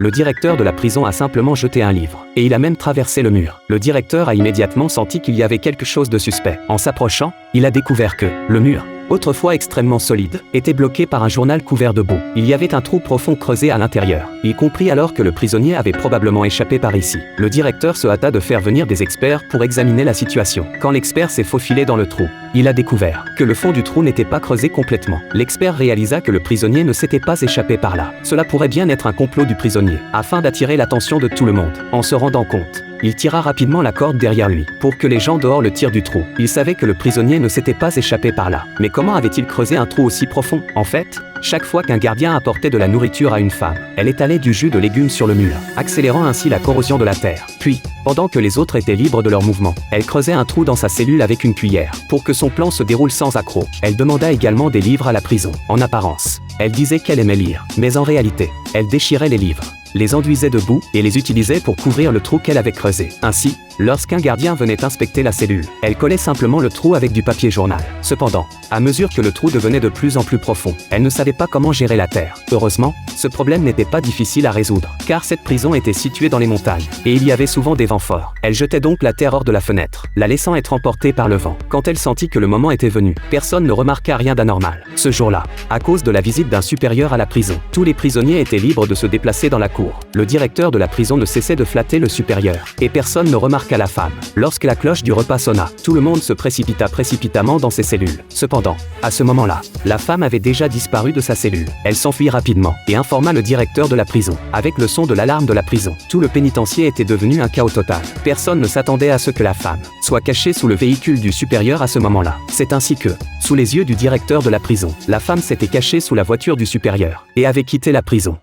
Le directeur de la prison a simplement jeté un livre. Et il a même traversé le mur. Le directeur a immédiatement senti qu'il y avait quelque chose de suspect. En s'approchant, il a découvert que le mur, autrefois extrêmement solide, était bloqué par un journal couvert de boue. Il y avait un trou profond creusé à l'intérieur. Il comprit alors que le prisonnier avait probablement échappé par ici. Le directeur se hâta de faire venir des experts pour examiner la situation. Quand l'expert s'est faufilé dans le trou, il a découvert que le fond du trou n'était pas creusé complètement. L'expert réalisa que le prisonnier ne s'était pas échappé par là. Cela pourrait bien être un complot du prisonnier, afin d'attirer l'attention de tout le monde. En se rendant compte, il tira rapidement la corde derrière lui, pour que les gens dehors le tirent du trou. Il savait que le prisonnier ne s'était pas échappé par là. Mais comment avait-il creusé un trou aussi profond? En fait, chaque fois qu'un gardien apportait de la nourriture à une femme, elle étalait du jus de légumes sur le mur, accélérant ainsi la corrosion de la terre. Puis, pendant que les autres étaient libres de leurs mouvements, elle creusait un trou dans sa cellule avec une cuillère, pour que son plan se déroule sans accroc. Elle demanda également des livres à la prison. En apparence, elle disait qu'elle aimait lire, mais en réalité, elle déchirait les livres, les enduisait de boue et les utilisait pour couvrir le trou qu'elle avait creusé. Ainsi, lorsqu'un gardien venait inspecter la cellule, elle collait simplement le trou avec du papier journal. Cependant, à mesure que le trou devenait de plus en plus profond, elle ne savait pas comment gérer la terre. Heureusement, ce problème n'était pas difficile à résoudre, car cette prison était située dans les montagnes, et il y avait souvent des vents forts. Elle jetait donc la terre hors de la fenêtre, la laissant être emportée par le vent. Quand elle sentit que le moment était venu, personne ne remarqua rien d'anormal. Ce jour-là, à cause de la visite d'un supérieur à la prison, tous les prisonniers étaient libres de se déplacer dans la cour. Le directeur de la prison ne cessait de flatter le supérieur, et personne ne remarqua la femme. Lorsque la cloche du repas sonna, tout le monde se précipita précipitamment dans ses cellules. Cependant, à ce moment-là, la femme avait déjà disparu de sa cellule. Elle s'enfuit rapidement et informa le directeur de la prison. Avec le son de l'alarme de la prison, tout le pénitencier était devenu un chaos total. Personne ne s'attendait à ce que la femme soit cachée sous le véhicule du supérieur à ce moment-là. C'est ainsi que, sous les yeux du directeur de la prison, la femme s'était cachée sous la voiture du supérieur et avait quitté la prison.